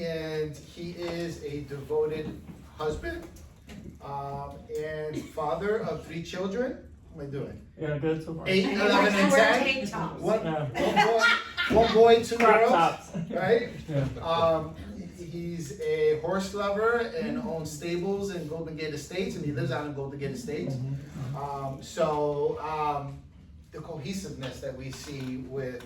and he is a devoted husband and father of 3 children. How am I doing? Yeah, good so far. 8, 11, and 10. One boy, 2 girls. Right? Yeah. He's a horse lover and owns stables in Golden Gate Estates, and he lives out in Golden Gate Estates. The cohesiveness that we see with,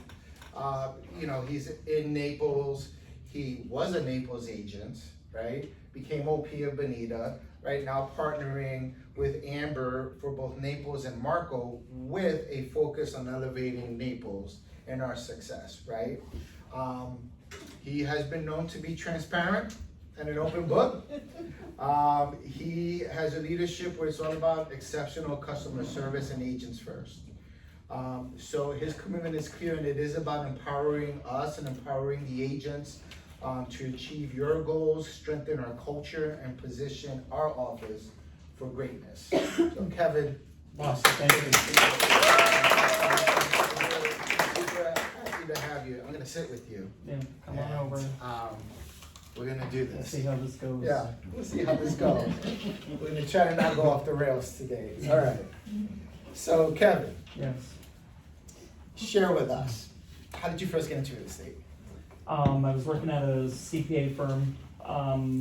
he's in Naples. He was a Naples agent, right? Became OP of Bonita, right? Now partnering with Amber for both Naples and Marco with a focus on elevating Naples and our success, right? He has been known to be transparent and an open book. He has a leadership where it's all about exceptional customer service and agents first. So his commitment is clear, and it is about empowering us and empowering the agents to achieve your goals, strengthen our culture, and position our office for greatness. So Kevin, Awesome. Thank you. Super happy to have you. I'm gonna sit with you. Yeah, come on over. We're gonna do Let's this. see how this goes. Yeah, we'll see how this goes. We're gonna try to not go off the rails today. All right. So Kevin, Yes. share with us, how did you first get into real estate? I was working at a CPA firm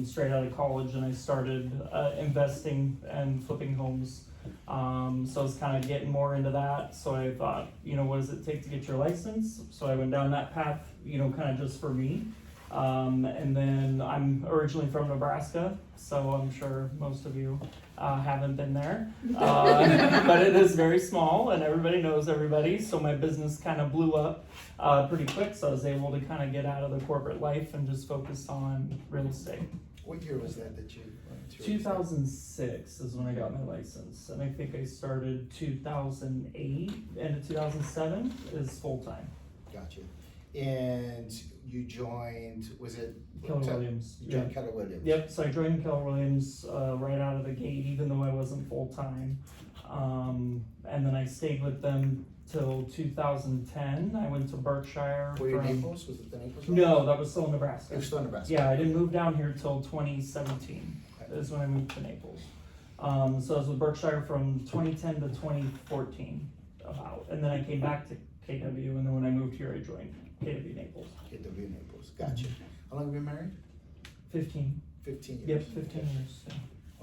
straight out of college, and I started investing and flipping homes. So I was kind of getting more into that. So I thought, what does it take to get your license? So I went down that path, kind of just for me. And then I'm originally from Nebraska, so I'm sure most of you haven't been there. But it is very small and everybody knows everybody, so my business kind of blew up pretty quick, so I was able to kind of get out of the corporate life and just focus on real estate. What year was that you went to? 2006 is when I got my license, and I think I started 2008, and 2007 is full-time. Gotcha. And you joined, was it? Keller Williams. You joined Keller Williams. Yep, so I joined Keller Williams right out of the gate, even though I wasn't full-time. And then I stayed with them till 2010. I went to Berkshire. Were you in Naples? Was it the Naples? No, that was still in Nebraska. It was still in Nebraska. Yeah, I didn't move down here till 2017. Okay. Is when I moved to Naples. So I was with Berkshire from 2010 to 2014 about. And then I came back to KW, and then when I moved here, I joined KW Naples. KW Naples, gotcha. How long have you been married? 15. 15 years. Yep, 15 years. Yeah.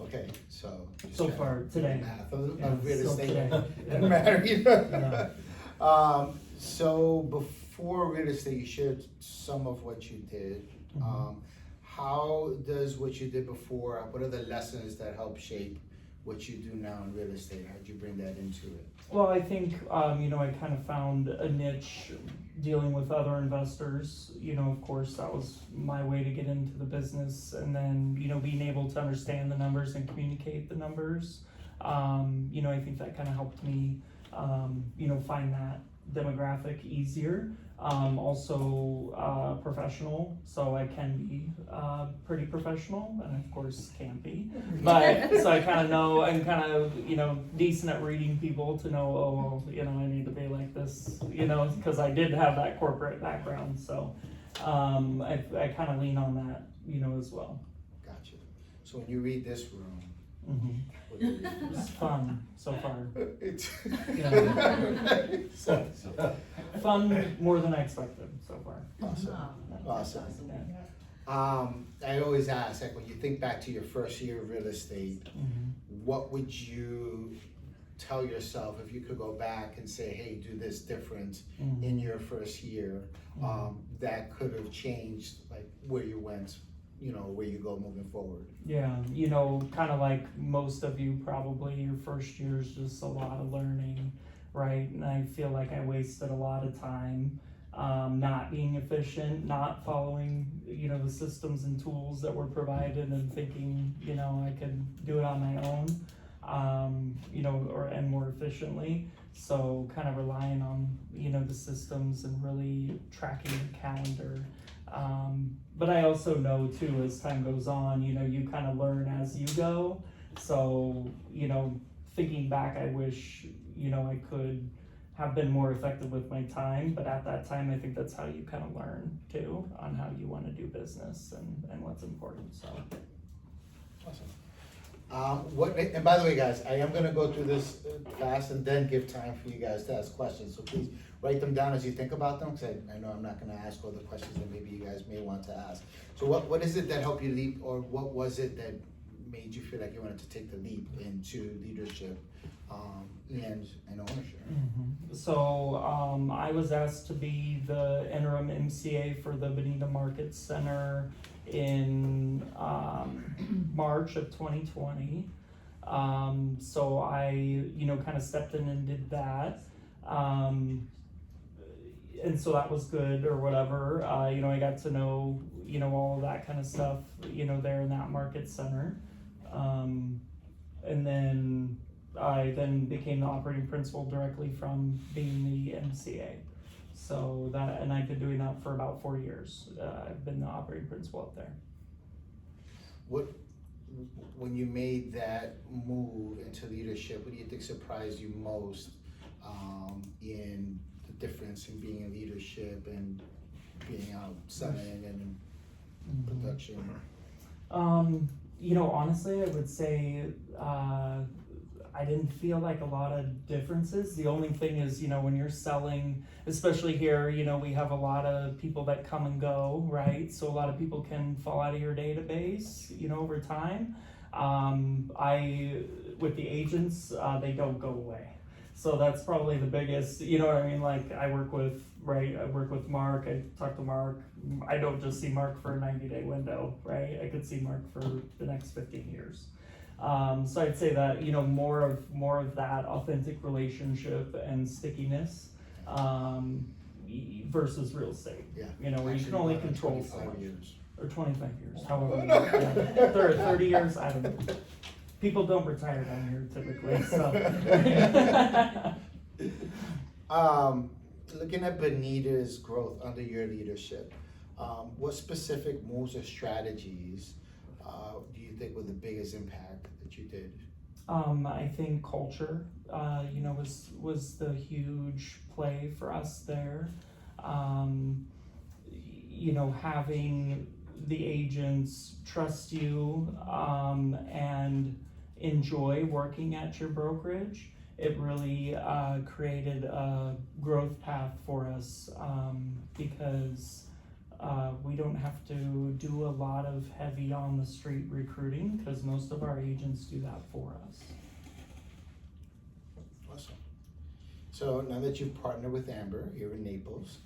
Okay, so. just So kinda far, today. Math Yeah, of real still estate today. and married. Yeah. So before real estate, you shared some of what you did. Mhm. How does what you did before, what are the lessons that help shape what you do now in real estate? How did you bring that into it? Well, I think, I kind of found a niche dealing with other investors. Of course, that was my way to get into the business. And then, being able to understand the numbers and communicate the numbers. I think that kind of helped me, find that demographic easier. Also professional, so I can be pretty professional, and of course can't be. But so I kind of know, I'm kind of decent at reading people to know, I need to be like this, because I did have that corporate background. So I kind of lean on that, as well. Gotcha. So when you read this room, Mm-hmm. what do you read? It's fun so far. It's So, fun more than I expected so far. Awesome. Yeah. I always ask, like, when you think back to your first year of real estate, Mm-hmm. what would you tell yourself if you could go back and say, hey, do this different Mm-hmm. in your first year, that could have changed, like, where you went, where you go moving forward? Yeah, kind of like most of you probably, your first year is just a lot of learning, right? And I feel like I wasted a lot of time not being efficient, not following, the systems and tools that were provided, and thinking, I could do it on my own, and more efficiently. So kind of relying on, the systems and really tracking the calendar. But I also know too, as time goes on, you kind of learn as you go. So, thinking back, I wish, I could have been more effective with my time, but at that time, I think that's how you kind of learn too, on how you want to do business and what's important, so. Awesome. And by the way, guys, I am gonna go through this fast and then give time for you guys to ask questions, so please write them down as you think about them, because I know I'm not gonna ask all the questions that maybe you guys may want to ask. So what is it that helped you leap, or what was it that made you feel like you wanted to take the leap into leadership and ownership? So I was asked to be the interim MCA for the Bonita Market Center in March of 2020. So I, kind of stepped in and did that. And so that was good or whatever. I got to know, all of that kind of stuff, there in that market center. And then I then became the operating principal directly from being the MCA. So that, and I've been doing that for about 4 years. I've been the operating principal up there. When you made that move into leadership, what do you think surprised you most in the difference in being in leadership and being out selling and in production? Honestly, I would say I didn't feel like a lot of differences. The only thing is, when you're selling, especially here, we have a lot of people that come and go, right? So a lot of people can fall out of your database, over time. With the agents, they don't go away. So that's probably the biggest, like I work with Mark, I talk to Mark. I don't just see Mark for a 90-day window, right? I could see Mark for the next 15 years. So I'd say that, more of that authentic relationship and stickiness, versus real estate. Yeah. Where you can only control 25 years. Or 25 years, however. 30 years, I don't know. People don't retire down here typically, so. Looking at Bonita's growth under your leadership, what specific moves or strategies do you think were the biggest impact that you did? I think culture, was the huge play for us there. Having the agents trust you and enjoy working at your brokerage, it really created a growth path for us because we don't have to do a lot of heavy on the street recruiting because most of our agents do that for us. Awesome. So now that you've partnered with Amber here in Naples,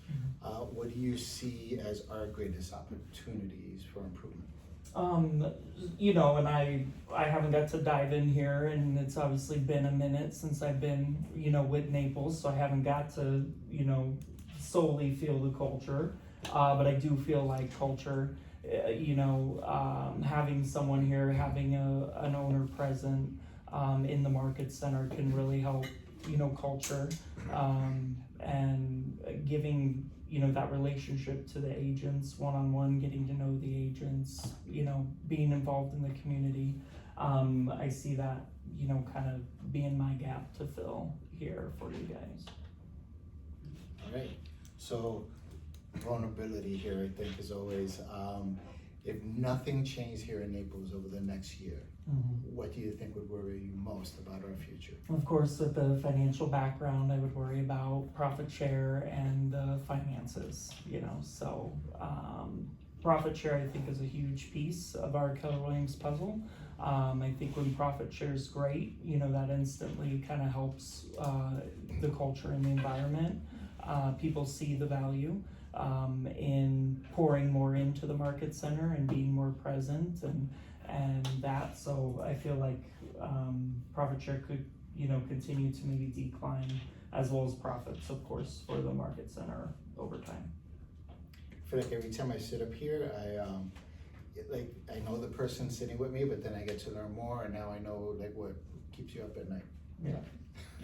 what do you see as our greatest opportunities for improvement? And I haven't got to dive in here, and it's obviously been a minute since I've been, with Naples, so I haven't got to, solely feel the culture. But I do feel like culture, having someone here, having an owner present in the market center can really help, culture, and giving, that relationship to the agents, one-on-one, getting to know the agents, being involved in the community. I see that, kind of being my gap to fill here for you guys. All right, so vulnerability here, I think, is always, if nothing changed here in Naples over the next year, what do you think would worry you most about our future? Of course, with the financial background, I would worry about profit share and the finances, so profit share, I think, is a huge piece of our Keller Williams puzzle. I think when profit share is great, that instantly kind of helps the culture and the environment. People see the value in pouring more into the market center and being more present and that, so I feel like profit share could continue to maybe decline, as well as profits, of course, for the market center over time. I feel like every time I sit up here, I know the person sitting with me, but then I get to learn more, and now I know what keeps you up at night. Yeah.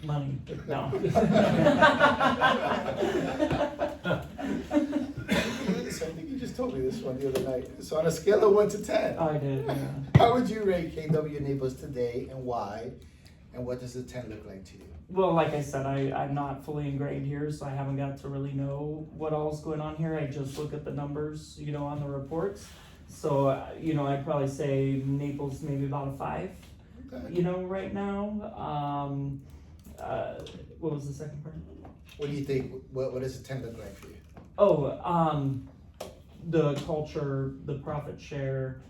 Money. No. So I think you just told me this one the other night. So on a scale of 1 to 10, I did, yeah. how would you rate KW Naples today, and why? And what does the 10 look like to you? Well, like I said, I'm not fully ingrained here, so I haven't got to really know what all's going on here. I just look at the numbers, on the reports. So, I'd probably say Naples maybe about a 5, Okay. right now. What was the second part? What do you think, what does a 10 look like for you? Oh, the culture, the profit share,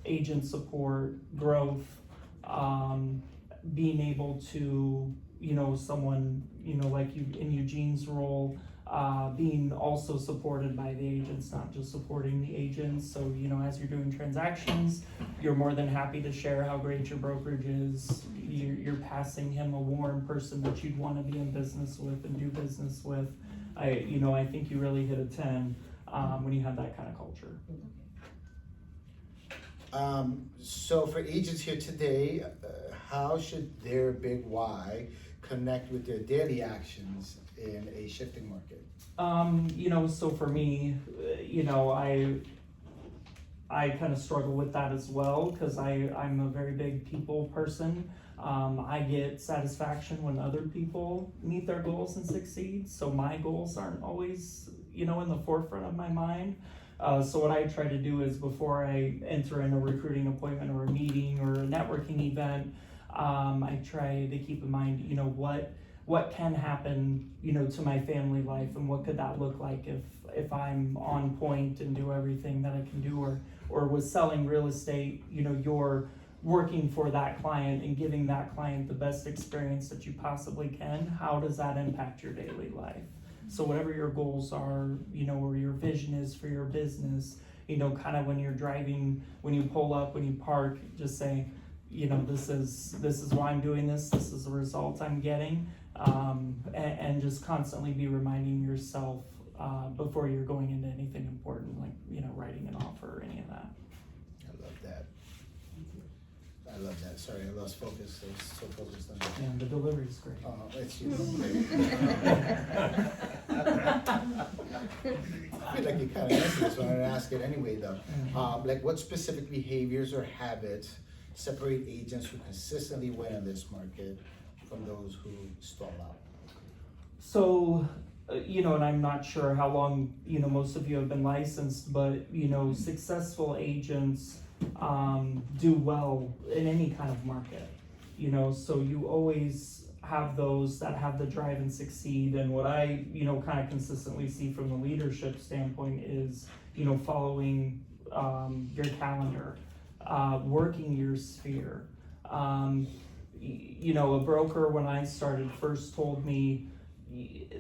agent support, growth, being able to, someone, like you in Eugene's role, being also supported by the agents, not just supporting the agents. So, as you're doing transactions, you're more than happy to share how great your brokerage is. You're passing him a warm person that you'd want to be in business with and do business with. I think you really hit a 10 when you have that kind of culture. So for agents here today, how should their big why connect with their daily actions in a shifting market? So for me, I kind of struggle with that as well, because I'm a very big people person. I get satisfaction when other people meet their goals and succeed, so my goals aren't always, in the forefront of my mind. So what I try to do is, before I enter in a recruiting appointment or a meeting or a networking event, I try to keep in mind, what can happen, to my family life, and what could that look like if I'm on point and do everything that I can do, or with selling real estate, you're working for that client and giving that client the best experience that you possibly can. How does that impact your daily life? So whatever your goals are, or your vision is for your business, kind of when you're driving, when you pull up, when you park, just say, this is why I'm doing this is the result I'm getting, and just constantly be reminding yourself before you're going into anything important, like, writing an offer or any of that. I love that. I love that. Sorry, I lost focus. I was so focused on it. Yeah, the delivery's great. It's you. I feel like you kind of answered this, so I'm going to ask it anyway, though. Like, what specific behaviors or habits separate agents who consistently win in this market from those who stall out? So, and I'm not sure how long, most of you have been licensed, but, successful agents do well in any kind of market, so you always have those that have the drive and succeed. And what I, kind of consistently see from the leadership standpoint is, following your calendar, working your sphere. A broker, when I started, first told me,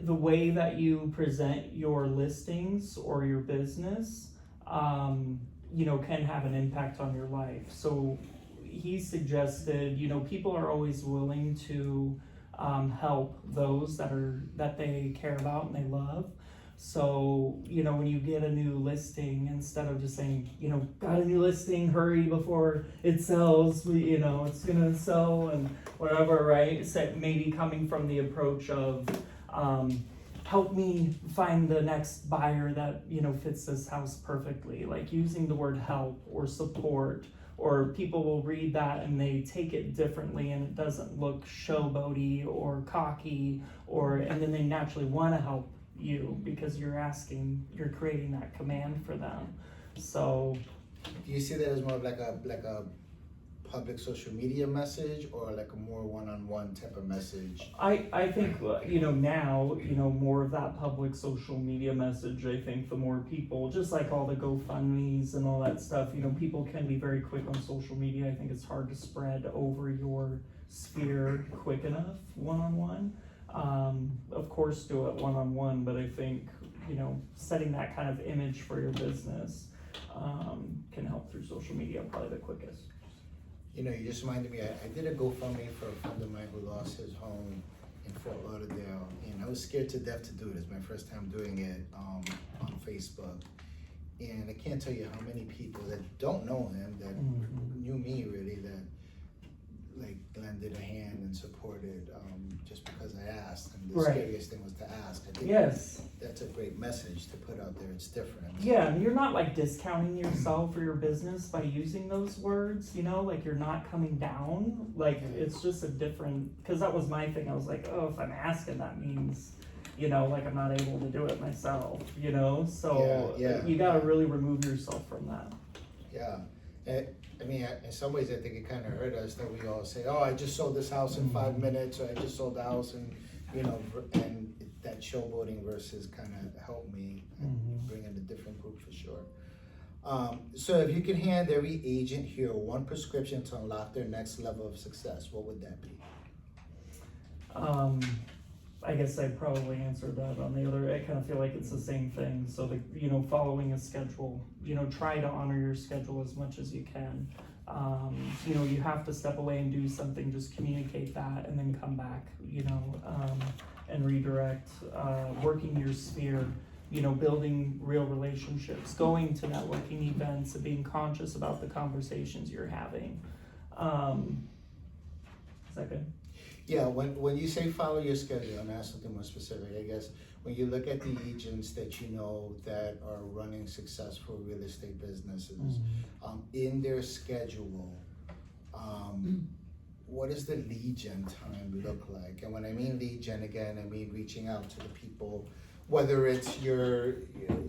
the way that you present your listings or your business, can have an impact on your life. So he suggested, people are always willing to help those that they care about and they love. So, when you get a new listing, instead of just saying, got a new listing, hurry before it sells, it's gonna sell and whatever, right? So maybe coming from the approach of, help me find the next buyer that, fits this house perfectly. Like using the word help or support, or people will read that and they take it differently and it doesn't look showboaty or cocky, and then they naturally want to help you because you're creating that command for them. So Do you see that as more of like a public social media message, or like a more one-on-one type of message? I think, now, more of that public social media message. I think the more people, just like all the GoFundMes and all that stuff, people can be very quick on social media. I think it's hard to spread over your sphere quick enough one-on-one. Of course, do it one-on-one, but I think, setting that kind of image for your business can help through social media probably the quickest. You just reminded me, I did a GoFundMe for a friend of mine who lost his home in Fort Lauderdale, and I was scared to death to do it. It's my first time doing it on Facebook, and I can't tell you how many people that don't know him, that knew me really, that like lended a hand and supported, just because I asked, and the Right. scariest thing was to ask. I think Yes. that's a great message to put out there, it's different. Yeah, and you're not like discounting yourself or your business by using those words, you know, like you're not coming down. Like it's just a different, because that was my thing. I was like, oh, if I'm asking, that means, you know, like I'm not able to do it myself, you know? So Yeah. you gotta really remove yourself from that. Yeah, I mean, in some ways, I think it kind of hurt us that we all say, "Oh, I just sold this house in 5 minutes," or "I just sold the house," and you know, and that showboating versus kind of helped me bring in a different group for sure. So if you could hand every agent here one prescription to unlock their next level of success, what would that be? I guess I'd probably answer that on the other. I kind of feel like it's the same thing. So the, you know, following a schedule, you know, try to honor your schedule as much as you can. You know, you have to step away and do something, just communicate that and then come back, you know, and redirect, working your sphere, you know, building real relationships, going to networking events and being conscious about the conversations you're having. Is that good? Yeah, when you say follow your schedule, and ask something more specific, I guess, when you look at the agents that you know that are running successful real estate businesses, in their schedule, what does the lead gen time look like? And when I mean lead gen, again, I mean reaching out to the people, whether it's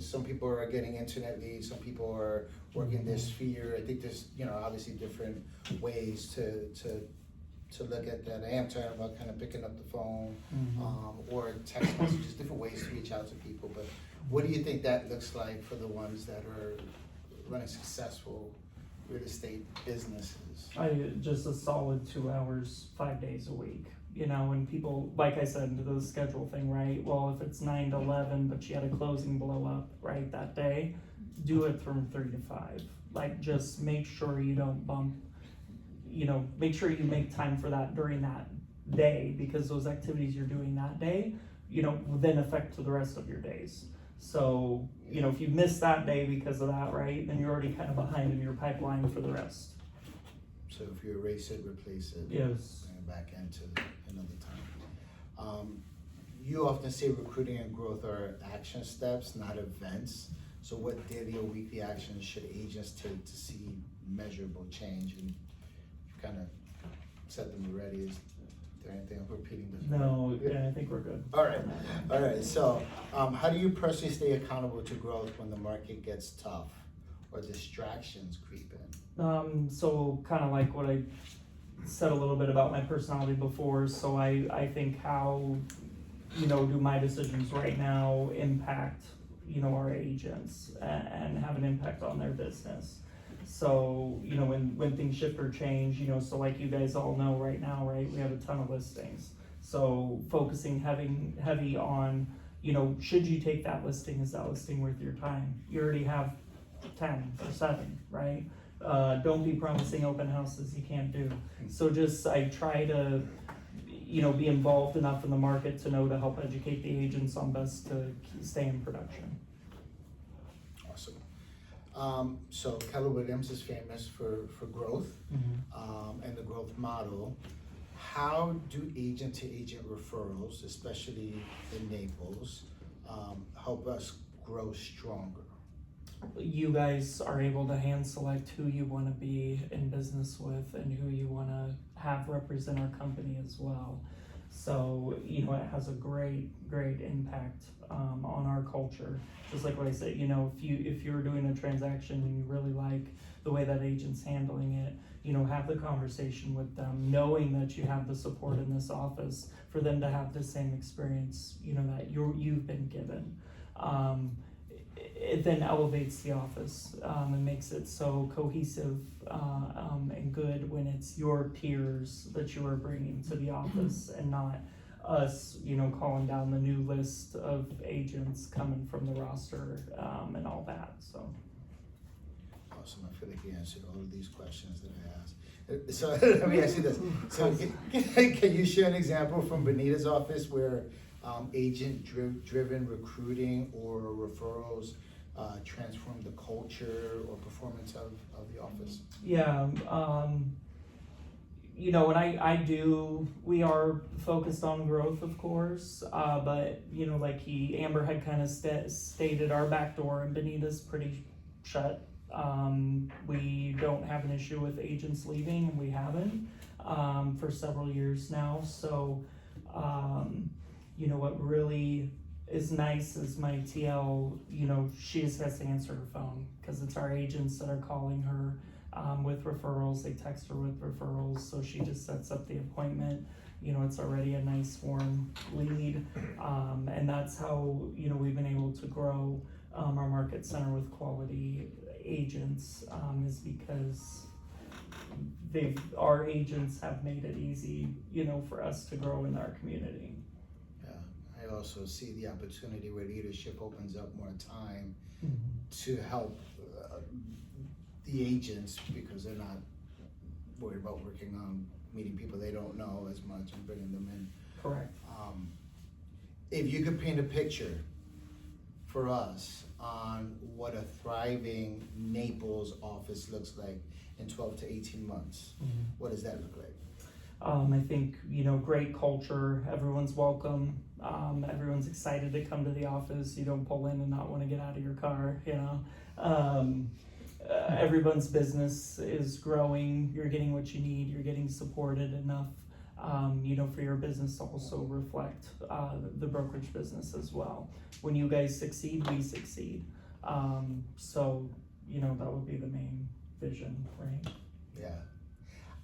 some people are getting internet leads, some people are working their sphere. I think there's, you know, obviously different ways to look at that. I am talking about kind of picking up the phone, or text messages, different ways to reach out to people. But what do you think that looks like for the ones that are running successful real estate businesses? Just a solid 2 hours, 5 days a week. You know, and people, like I said, into the schedule thing, right? Well, if it's 9 to 11, but you had a closing blow up, right, that day, do it from 3 to 5. Like, just make sure you don't bump, you know, make sure you make time for that during that day, because those activities you're doing that day, you know, will then affect to the rest of your days. So, you know, if you miss that day because of that, right, then you're already kind of behind in your pipeline for the rest. So if you erase it, replace it. Yes. Bring it back into another time. You often say recruiting and growth are action steps, not events. So what daily or weekly actions should agents take to see measurable change? And you kind of said them already. Is there anything I'm repeating this? No, yeah, I think we're good. All right. So how do you personally stay accountable to growth when the market gets tough or distractions creep in? So kind of like what I said a little bit about my personality before. So I think how, you know, do my decisions right now impact, you know, our agents and have an impact on their business. So, you know, when things shift or change, you know, so like you guys all know right now, right, we have a ton of listings. So focusing heavy on, you know, should you take that listing, is that listing worth your time? You already have 10 or 7, right? Don't be promising open houses you can't do. So just, I try to, you know, be involved enough in the market to know to help educate the agents on best to stay in production. Awesome. So Keller Williams is famous for growth, and the growth model. How do agent-to-agent referrals, especially in Naples, help us grow stronger? You guys are able to hand select who you want to be in business with and who you want to have represent our company as well. So, you know, it has a great impact on our culture. Just like what I said, you know, if you're doing a transaction and you really like the way that agent's handling it, you know, have the conversation with them, knowing that you have the support in this office for them to have the same experience, you know, that you've been given. It then elevates the office and makes it so cohesive and good when it's your peers that you are bringing to the office and not us, you know, calling down the new list of agents coming from the roster and all that. So awesome. I feel like you answered all of these questions that I asked. So let me ask you this. So can you share an example from Benita's office where agent-driven recruiting or referrals transform the culture or performance of the office? yeah, you know, and we are focused on growth, of course, but, you know, like Amber had kind of stated, our back door in Bonita's pretty shut. We don't have an issue with agents leaving, and we haven't, for several years now, so, you know, what really is nice is my TL, you know, she just has to answer her phone, because it's our agents that are calling her, with referrals. They text her with referrals, so she just sets up the appointment. You know, it's already a nice warm lead, and that's how, you know, we've been able to grow our market center with quality agents, is because our agents have made it easy, you know, for us to grow in our community. Yeah, I also see the opportunity where leadership opens up more time to help the agents, because they're not worried about working on meeting people they don't know as much and bringing them in. Correct. If you could paint a picture for us on what a thriving Naples office looks like in 12 to 18 months, what does that look like? I think, you know, great culture, everyone's welcome, everyone's excited to come to the office. You don't pull in and not want to get out of your car, you know. Everyone's business is growing, you're getting what you need, you're getting supported enough, you know, for your business to also reflect the brokerage business as well. When you guys succeed, we succeed. So, you know, that would be the main vision, right? Yeah.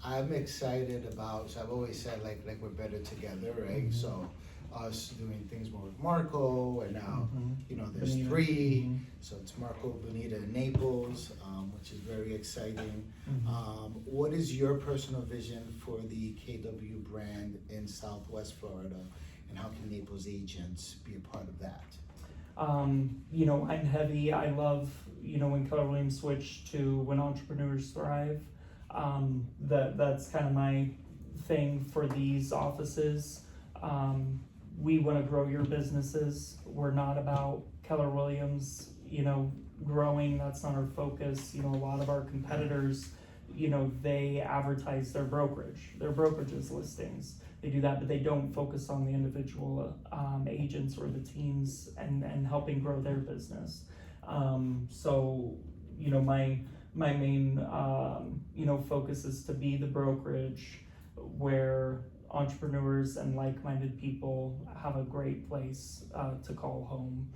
I'm excited about, so I've always said like we're better together, right? So us doing things more with Marco, and now, you know, there's Bonita. 3, so it's Marco, Bonita, and Naples, which is very exciting. What is your personal vision for the KW brand in Southwest Florida, and how can Naples agents be a part of that? You know, I'm heavy. I love, you know, when Keller Williams switched to When Entrepreneurs Thrive. That's kind of my thing for these offices. We want to grow your businesses. We're not about Keller Williams, you know, growing. That's not our focus. You know, a lot of our competitors, you know, they advertise their brokerage's listings. They do that, but they don't focus on the individual agents or the teams and helping grow their business. So, you know, my main, you know, focus is to be the brokerage where entrepreneurs and like-minded people have a great place to call home.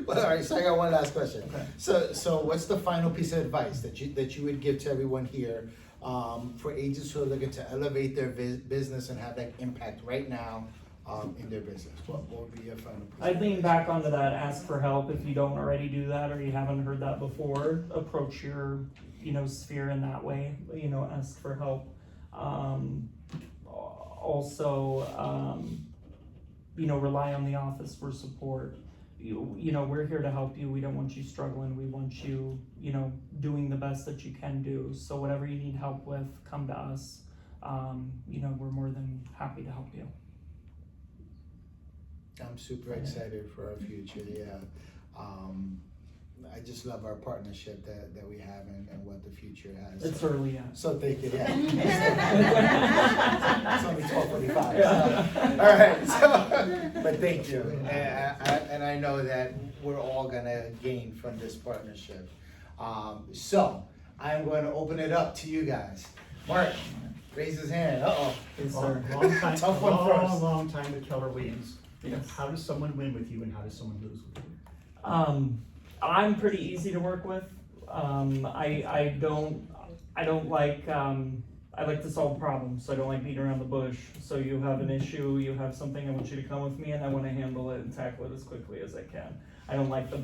Well, all right, so I got one last question. Okay. So what's the final piece of advice that you would give to everyone here, for agents who are looking to elevate their business and have that impact right now in their business? What would be your final piece? I'd lean back onto that, ask for help if you don't already do that or you haven't heard that before. Approach your, you know, sphere in that way, you know, ask for help. Also, you know, rely on the office for support. You know, we're here to help you. We don't want you struggling. We want you, you know, doing the best that you can do. So whatever you need help with, come to us. You know, we're more than happy to help you. I'm super excited for our future, yeah. I just love our partnership that we have and what the future has. It's early yet. So thank you, yeah. It's only 12:45. So. All right, so, but thank you. And I know that we're all gonna gain from this partnership. So I'm going to open it up to you guys. Mark, raise his hand. Yes, sir. Long time, Tough one first. long time with Keller Williams. Yes. How does someone win with you, and how does someone lose with you? I'm pretty easy to work with. I don't like, I like to solve problems, so I don't like beating around the bush. So you have an issue, you have something, I want you to come with me, and I want to handle it and tackle it as quickly as I can. I don't like the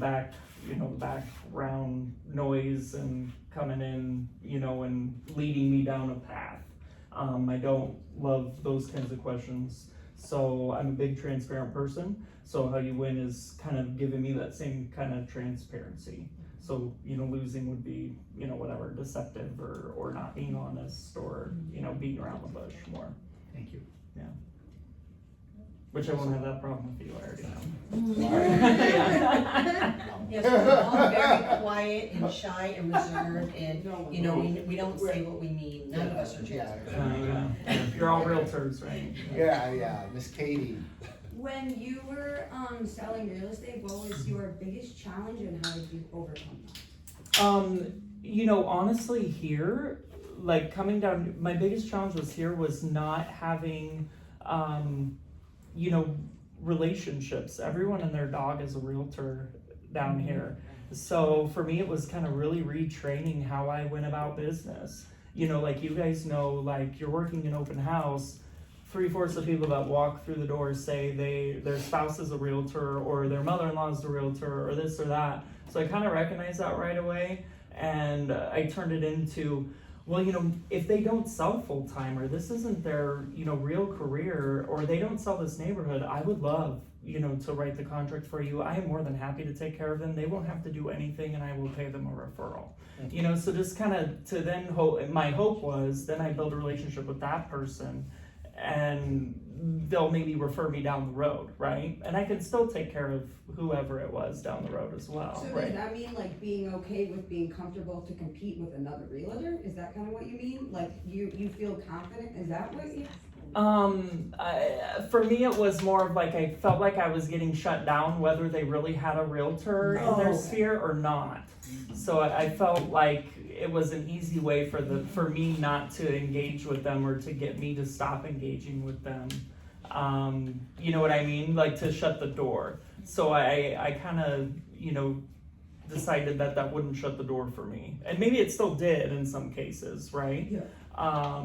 background noise and coming in, you know, and leading me down a path. I don't love those kinds of questions. So I'm a big transparent person. So how you win is kind of giving me that same kind of transparency. So, you know, losing would be, you know, whatever, deceptive or not being honest or, you know, beating around the bush more. Thank you. Yeah. Which I won't have that problem with you, I already know. I'm Yes, we're all very quiet and shy and reserved, and, you know, we don't say what we mean, none of us are transparent. You're all realtors, right? Yeah, Miss Katie. When you were selling real estate, what was your biggest challenge and how did you overcome that? You know, honestly here, like coming down, my biggest challenge was not having, you know, relationships. Everyone and their dog is a realtor down here. So for me, it was kind of really retraining how I went about business. You know, like you guys know, like you're working an open house, 3/4 of people that walk through the door say their spouse is a realtor or their mother-in-law is a realtor or this or that. So I kind of recognized that right away, and I turned it into, well, you know, if they don't sell full-time or this isn't their, you know, real career, or they don't sell this neighborhood, I would love, you know, to write the contract for you. I am more than happy to take care of them. They won't have to do anything and I will pay them a referral. You know, so just kind of to then my hope was then I build a relationship with that person and they'll maybe refer me down the road, right? And I can still take care of whoever it was down the road as well. So does that mean like being okay with being comfortable to compete with another realtor? Is that kind of what you mean? Like you feel confident? Is that what you? For me, it was more of like I felt like I was getting shut down whether they really had a realtor in their sphere or not. So I felt like it was an easy way for me not to engage with them or to get me to stop engaging with them. You know what I mean? Like to shut the door. So I kind of, you know, decided that wouldn't shut the door for me. And maybe it still did in some cases, right? Yeah.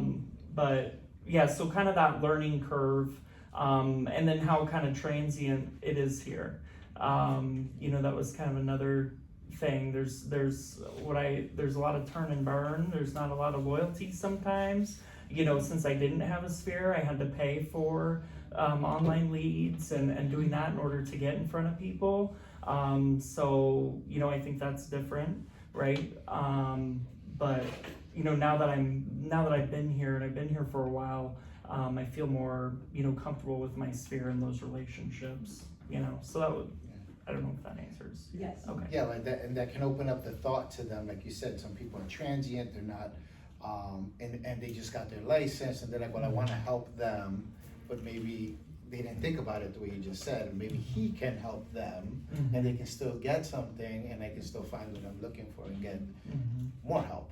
But yeah, so kind of that learning curve, and then how kind of transient it is here. You know, that was kind of another thing. There's a lot of turn and burn. There's not a lot of loyalty sometimes. You know, since I didn't have a sphere, I had to pay for online leads and doing that in order to get in front of people. So, you know, I think that's different, right? But you know, now that I've been here and I've been here for a while, I feel more, you know, comfortable with my sphere and those relationships, you know, so that would, I don't know if that answers. Yes. Okay. Yeah, like that, and that can open up the thought to them, like you said, some people are transient, they're not, and they just got their license, and they're like, well, I wanna help them, but maybe they didn't think about it the way you just said, and maybe he can help them, and they can still get something, and I can still find what I'm looking for and get more help.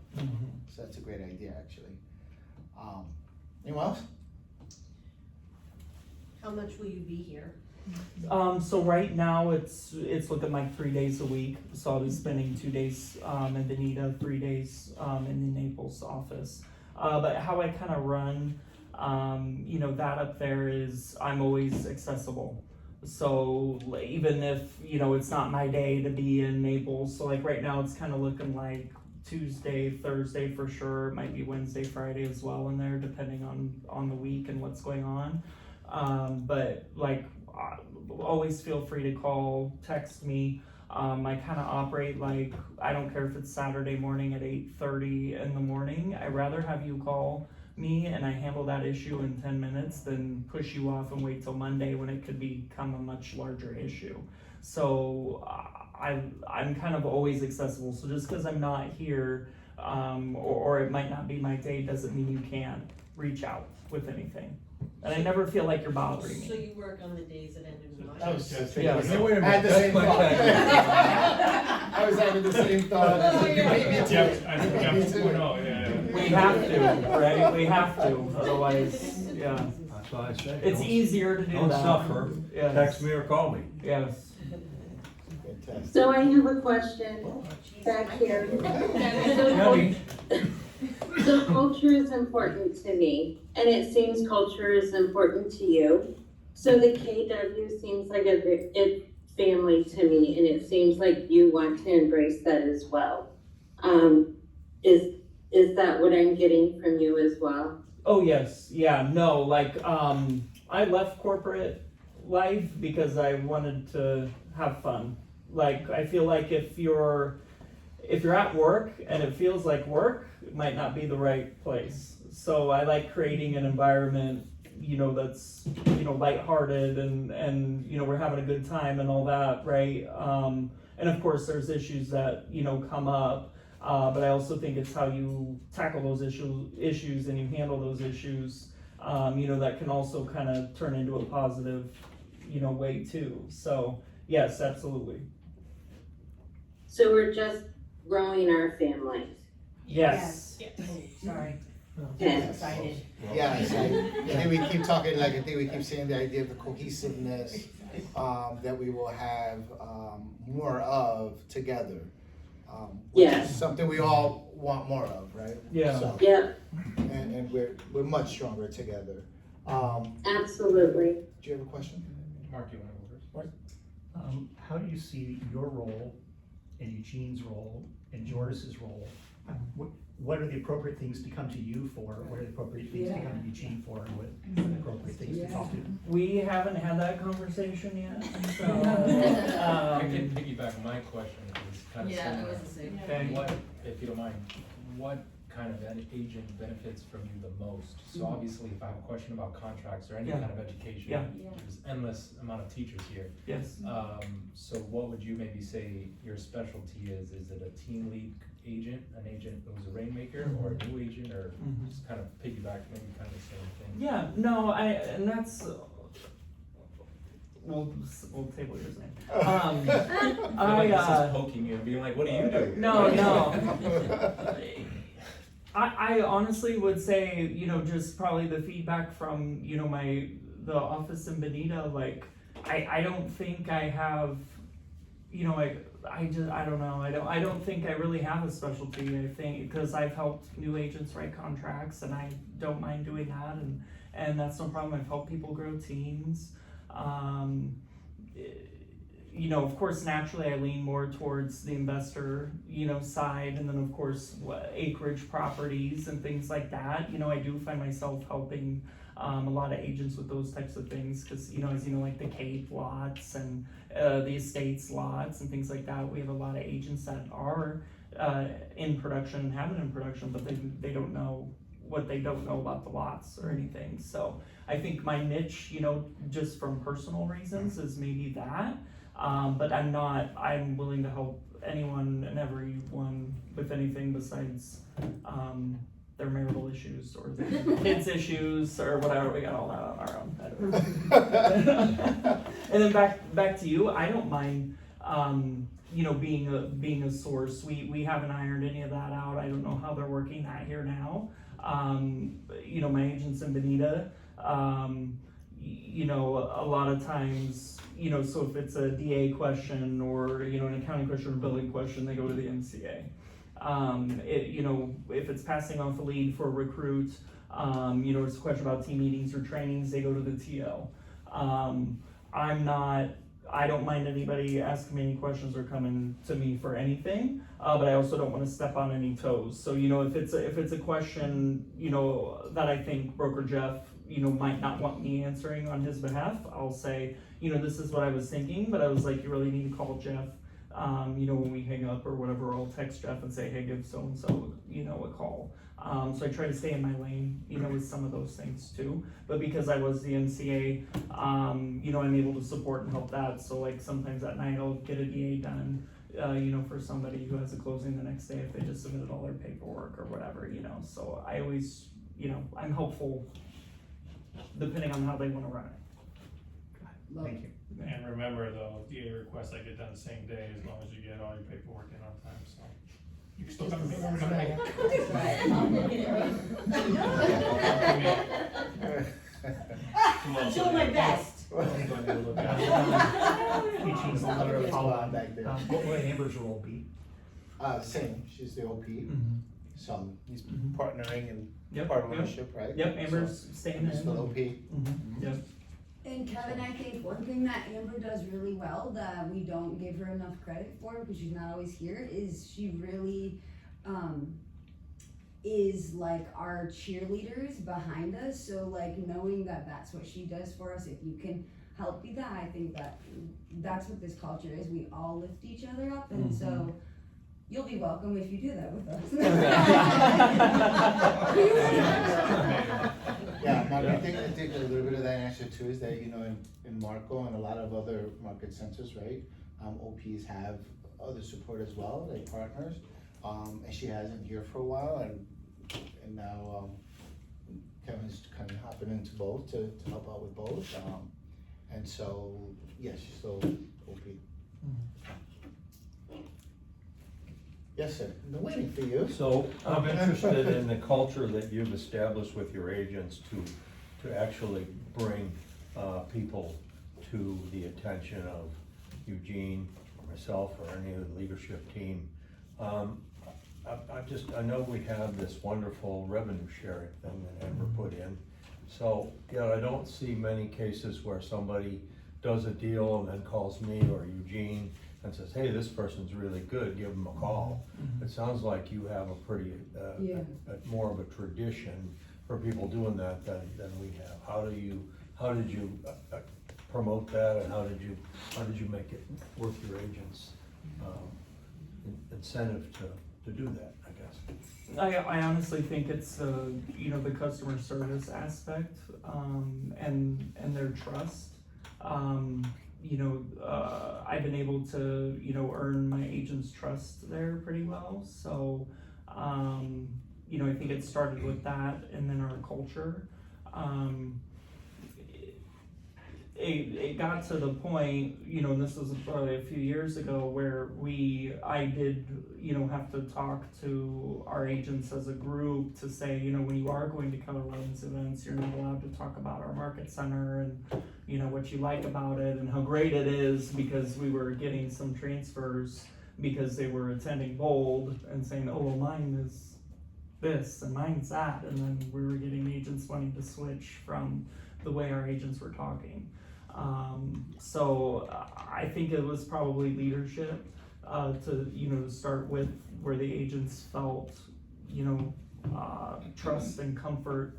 So that's a great idea, actually. Anyone else? How much will you be here? So right now it's looking like 3 days a week. So I'll be spending 2 days in Bonita, 3 days in the Naples office. But how I kind of run, you know, that up there is I'm always accessible. So even if, you know, it's not my day to be in Naples, so like right now it's kind of looking like Tuesday, Thursday for sure. It might be Wednesday, Friday as well in there, depending on the week and what's going on. But like, always feel free to call, text me. I kind of operate like, I don't care if it's Saturday morning at 8:30 in the morning. I'd rather have you call me and I handle that issue in 10 minutes than push you off and wait till Monday when it could become a much larger issue. So I'm kind of always accessible. So just because I'm not here, or it might not be my day, doesn't mean you can't reach out with anything. And I never feel like you're bothering So me. you work on the days that end in March? I was just Yeah. thinking, Wait a I had the minute, same that's thought. I was having the same thought. I was thinking, maybe it's me too. We have to, right? We have to, otherwise, yeah. That's why I say. It's don't- easier to do that. Don't suffer, Yes. text me or call me. Yes. Fantastic. So I have a question back here. So culture is important to me, and it seems culture is important to you. So the KW seems like a family to me, and it seems like you want to embrace that as well. Is that what I'm getting from you as well? Oh yes, yeah, no, like, I left corporate life because I wanted to have fun. Like, I feel like if you're at work and it feels like work, it might not be the right place. So I like creating an environment, you know, that's, you know, lighthearted and, you know, we're having a good time and all that, right? and of course, there's issues that, you know, come up. But I also think it's how you tackle those issues and you handle those issues, you know, that can also kind of turn into a positive, you know, way too. So, yes, absolutely. So we're just growing our family. Yes. Sorry, Okay. excited. Yeah, so I think we keep talking, like, I think we keep saying the idea of the cohesiveness, that we will have, more of together. Which Yeah. is something we all want more of, right? Yeah. So, Yeah, and we're much stronger together. absolutely. Do you have a question? Mark, you want to go first? How do you see your role and Eugene's role and Jordis's role? What are the appropriate things to come to you for? What are the appropriate things to come to Eugene for? And what are the appropriate things to talk to? We haven't had that conversation yet, so, I can piggyback my question, it's kind of similar. Yeah, it was the same. okay. What, if you don't mind, what kind of agent benefits from you the most? So obviously, if I have a question about contracts or any Yeah. kind of education, Yeah. there's endless amount of teachers here. Yes. So what would you maybe say your specialty is? Is it a team lead agent, an agent who's a rainmaker, or a new agent, or Mhm. just kind of piggyback, maybe kind of the same thing? Yeah, no, and that's, we'll table yours name. I feel like this I, is poking you and being like, what do you do? no. I honestly would say, you know, just probably the feedback from, you know, the office in Benita, like, I don't think I have, you know, I don't know, I don't think I really have a specialty. I think, because I've helped new agents write contracts and I don't mind doing that, and that's no problem. I've helped people grow teams. You know, of course, naturally I lean more towards the investor, you know, side, and then of course acreage properties and things like that. You know, I do find myself helping a lot of agents with those types of things, because, you know, as you know, like the Cape lots and the estates lots and things like that. We have a lot of agents that are in production and have it in production, but they don't know what they don't know about the lots or anything. So I think my niche, you know, just from personal reasons, is maybe that. But I'm willing to help anyone and everyone with anything besides their marital issues or their kids' issues or whatever. We got all that on our own. And then back to you. I don't mind, you know, being a source. We haven't ironed any of that out. I don't know how they're working that here now. You know, my agents in Benita, you know, a lot of times, you know, so if it's a DA question or, you know, an accounting question or building question, they go to the MCA. You know, if it's passing off a lead for a recruit, you know, it's a question about team meetings or trainings, they go to the TL. I don't mind anybody asking me any questions or coming to me for anything, but I also don't want to step on any toes. So, you know, if it's a question, you know, that I think Broker Jeff, you know, might not want me answering on his behalf, I'll say, you know, this is what I was thinking, but I was like, you really need to call Jeff. You know, when we hang up or whatever, I'll text Jeff and say, hey, give so-and-so, you know, a call. So I try to stay in my lane, you know, with some of those things too. But because I was the MCA, you know, I'm able to support and help that. So like sometimes at night I'll get a DA done, you know, for somebody who has a closing the next day if they just submitted all their paperwork or whatever, you know. So I always, you know, I'm helpful depending on how they want to run it. Thank you. And remember though, DA requests I get done the same day as long as you get all your paperwork in on time, so. You can still come back. Doing my best. Eugene's a letter of follow-on. Back there. What would Amber's role be? Same, she's the OP, so he's Mhm. partnering and Yep, part yep. ownership, right? Yep, Amber's staying He's in. still OP. Yep. And Kevin, I think one thing that Amber does really well that we don't give her enough credit for because she's not always here is she really is like our cheerleaders behind us. So like knowing that that's what she does for us, if you can help be that, I think that that's what this culture is. We all lift each other up, and so you'll be welcome if you do that with us. Yeah, Mark, I think a little bit of that answer too is that, you know, in Marco and a lot of other market centers, right? OPs have other support as well, like partners. And she hasn't here for a while, and now, Kevin's kind of hopping into both to help out with both. And so, yes, she's still OP. Yes, sir, I've been waiting for you. So I'm interested in the culture that you've established with your agents to actually bring people to the attention of Eugene or myself or any of the leadership team. I know we have this wonderful revenue sharing thing that Amber put in. So, I don't see many cases where somebody does a deal and then calls me or Eugene and says, hey, this person's really good, give them a call. It sounds like you have a pretty, more of a tradition for people doing that than we have. How did you promote that, and how did you make it worth your agents' incentive to do that, I guess? I honestly think it's the customer service aspect, and their trust. I've been able to, earn my agent's trust there pretty well, so, I think it started with that, and then our culture. It got to the point, and this was probably a few years ago, where I did, have to talk to our agents as a group to say, when you are going to Keller Williams events, you're not allowed to talk about our market center and, what you like about it and how great it is, because we were getting some transfers because they were attending Bold and saying, oh, well, mine is this and mine's that, and then we were getting agents wanting to switch from the way our agents were talking. So I think it was probably leadership to start with, where the agents felt trust and comfort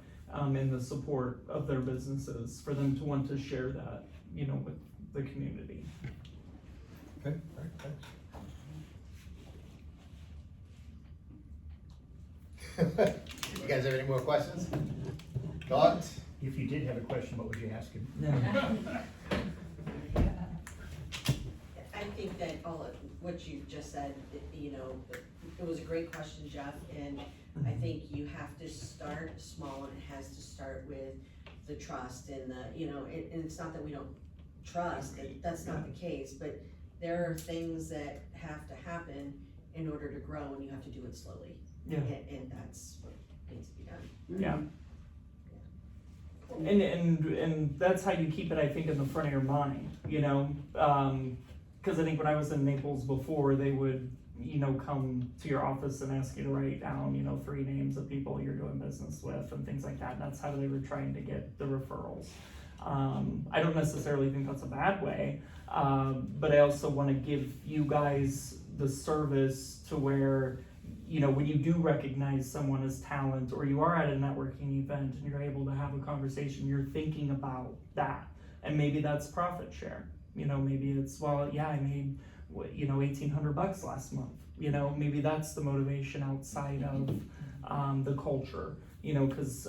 in the support of their businesses, for them to want to share that with the community. Okay, all right, thanks. You guys have any more questions? Thoughts? If you did have a question, what would you ask him? I think that all of what you just said, it was a great question, Jeff, and I think you have to start small, and it has to start with the trust and and it's not that we don't trust, that's not the case, but there are things that have to happen in order to grow, and you have to do it slowly. Yeah. And that's what needs to be done. Yeah. And that's how you keep it, I think, in the front of your mind, cause I think when I was in Naples before, they would, come to your office and ask you to write down, 3 names of people you're doing business with and things like that, and that's how they were trying to get the referrals. I don't necessarily think that's a bad way, but I also wanna give you guys the service to where, when you do recognize someone as talent, or you are at a networking event and you're able to have a conversation, you're thinking about that. And maybe that's profit share. Maybe it's, well, yeah, I made, $1,800 last month. Maybe that's the motivation outside of the culture, cause,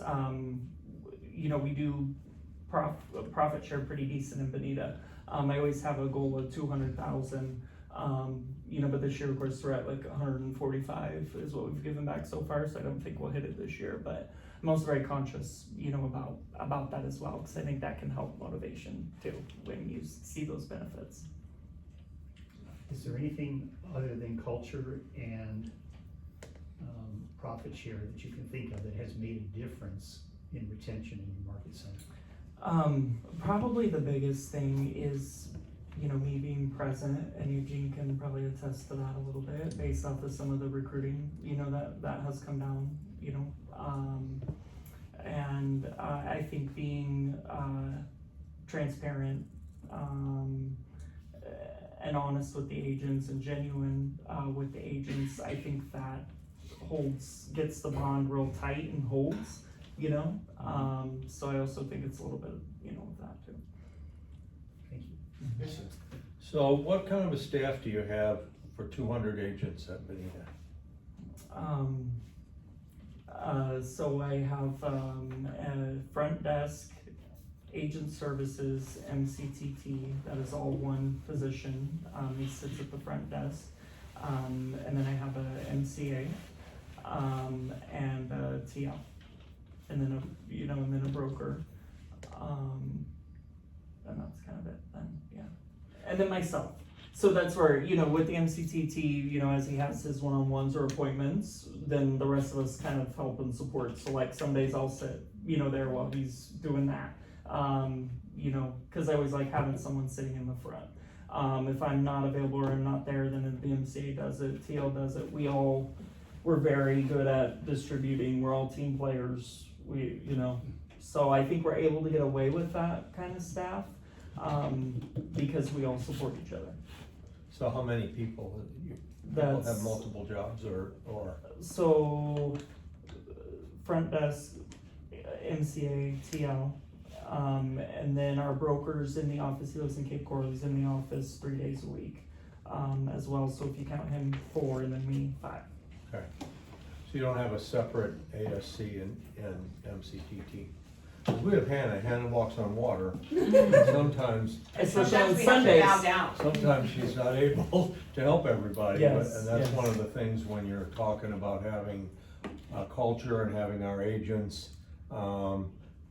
we do profit share pretty decent in Bonita. I always have a goal of 200,000. But this year, of course, we're at like 145 is what we've given back so far, so I don't think we'll hit it this year, but I'm also very conscious, about that as well, because I think that can help motivation too, when you see those benefits. Is there anything other than culture and profit share that you can think of that has made a difference in retention in your market center? Probably the biggest thing is, me being present, and Eugene can probably attest to that a little bit, based off of some of the recruiting, that has come down, and I think being transparent, and honest with the agents, and genuine with the agents, I think that gets the bond real tight and holds, so I also think it's a little bit, of that too. Thank you. Yes, sir. So what kind of a staff do you have for 200 agents at Bonita? So I have a front desk, agent services, MCTT, that is all one position, he sits at the front desk. And then I have a MCA, and a TL, and then and then a broker. And that's kind of it then, yeah. And then myself. So that's where, with the MCTT, as he has his one-on-ones or appointments, then the rest of us kind of help and support. So like some days I'll sit, there while he's doing that. Cause I always like having someone sitting in the front. If I'm not available or I'm not there, then the MCA does it, TL does it. We're very good at distributing. We're all team players. So I think we're able to get away with that kind of staff, because we all support each other. So how many people, have multiple jobs or? So, front desk, MCA, TL, and then our broker's in the office. He lives in Cape Coral. He's in the office 3 days a week, as well. So if you count him, 4, and then me, 5. Okay. So you don't have a separate ASC and MCTT? We have Hannah walks on water. Sometimes Especially on we have to Sundays. bow down. Sometimes she's not able to help everybody, Yes, and that's yes. one of the things when you're talking about having a culture and having our agents,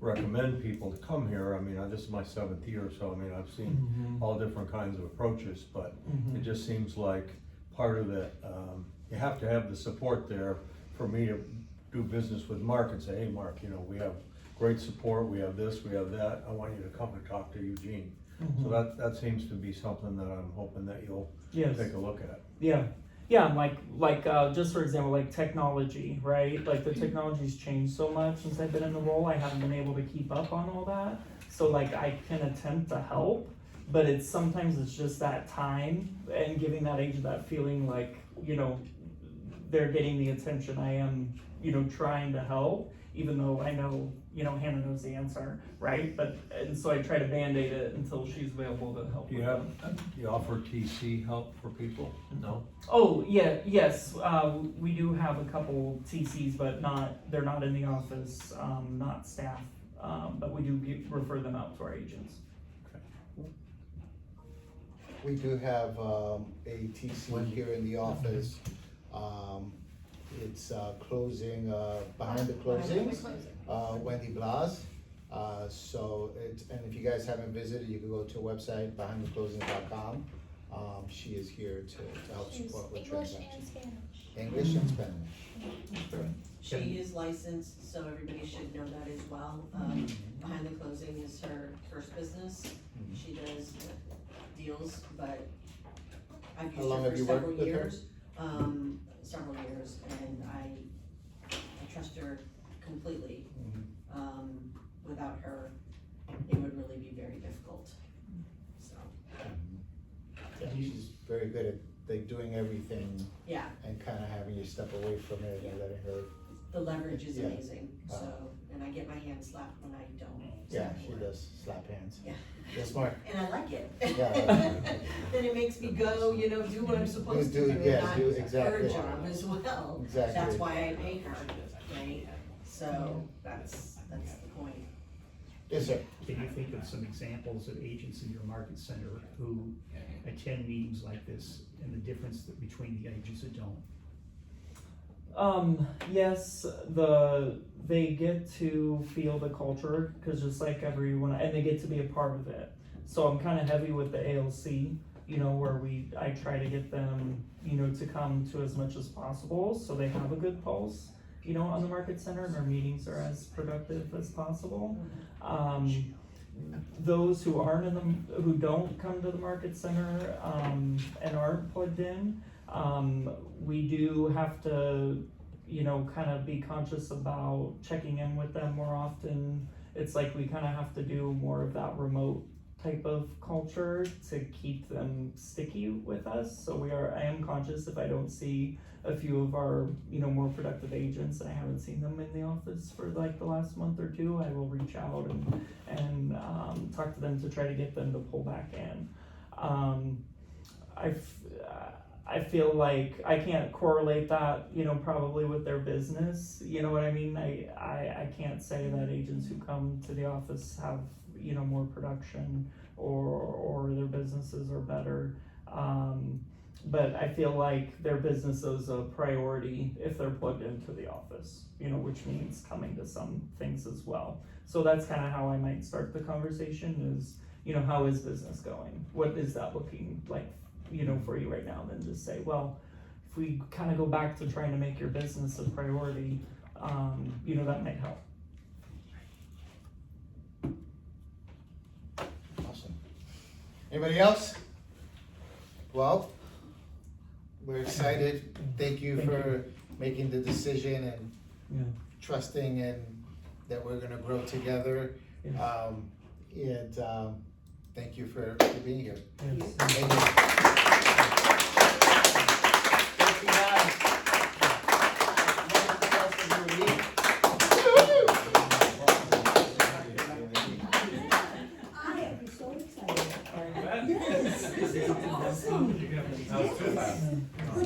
recommend people to come here. I mean, this is my 7th year, so I've seen all different kinds of approaches, but it just seems like part of it, you have to have the support there for me to do business with Mark and say, hey, Mark, we have great support, we have this, we have that, I want you to come and talk to Eugene. So that seems to be something that I'm hoping that you'll take a look at. Yeah, like just for example, like technology, right? Like the technology's changed so much since I've been in the role, I haven't been able to keep up on all that. So like I can attempt to help, but sometimes it's just that time and giving that agent that feeling like, they're getting the attention. I am, trying to help, even though I know, Hannah knows the answer, right? And so I try to Band-Aid it until she's available to help. Do you offer TC help for people? No? Oh, yeah, yes, we do have a couple TCs, but they're not in the office, not staff, but we do refer them out to our agents. We do have a TC here in the office. It's closing, behind the closings, Wendy Blas. And if you guys haven't visited, you can go to our website, behindtheclosings.com. She is here to help support with transactions. English and Spanish. She is licensed, so everybody should know that as well. Behind the Closing is her first business. She does deals, but I've How used long her have for you worked several with her? years. Several years, and I trust her completely. Without her, it would really be very difficult, so, Yeah, she's very good at doing everything yeah, and kind of having you step away from it and letting her. the leverage is Yeah. amazing, so, and I get my hand slapped when I don't. Yeah, she does slap hands. Yeah. Yes, Mark. And I like it. Yeah. Then it makes me go, do what I'm supposed to do, and yeah, not do her exactly. job as well. Exactly. That's why I pay her, right? So, that's the point. Yes, sir. Can you think of some examples of agents in your market center who attend meetings like this and the difference between the agents that don't? Yes, they get to feel the culture, cause just like everyone, and they get to be a part of it. So I'm kinda heavy with the ALC, where I try to get them, to come to as much as possible, so they have a good pulse, on the market center, and our meetings are as productive as possible. Those who who don't come to the market center, and aren't plugged in, we do have to, kind of be conscious about checking in with them more often. It's like we kind of have to do more of that remote type of culture to keep them sticky with us. So I am conscious if I don't see a few of our, more productive agents and I haven't seen them in the office for like the last month or two, I will reach out and talk to them to try to get them to pull back in. I feel like I can't correlate that, probably with their business, you know what I mean? I can't say that agents who come to the office have, you know, more production or their businesses are better. But I feel like their business is a priority if they're plugged into the office, you know, which means coming to some things as well. So that's kind of how I might start the conversation is, you know, how is business going? What is that looking like, you know, for you right now? Then just say, well, if we kind of go back to trying to make your business a priority, you know, that might help. Awesome. Anybody else? Well, we're excited. Thank you for making the decision and Yeah. trusting in that we're gonna grow together. Yeah. Thank you for being here. Yes. Thank you. Thank you, guys. Wonderful rest of your week. I am so excited. That was too fast. Woo!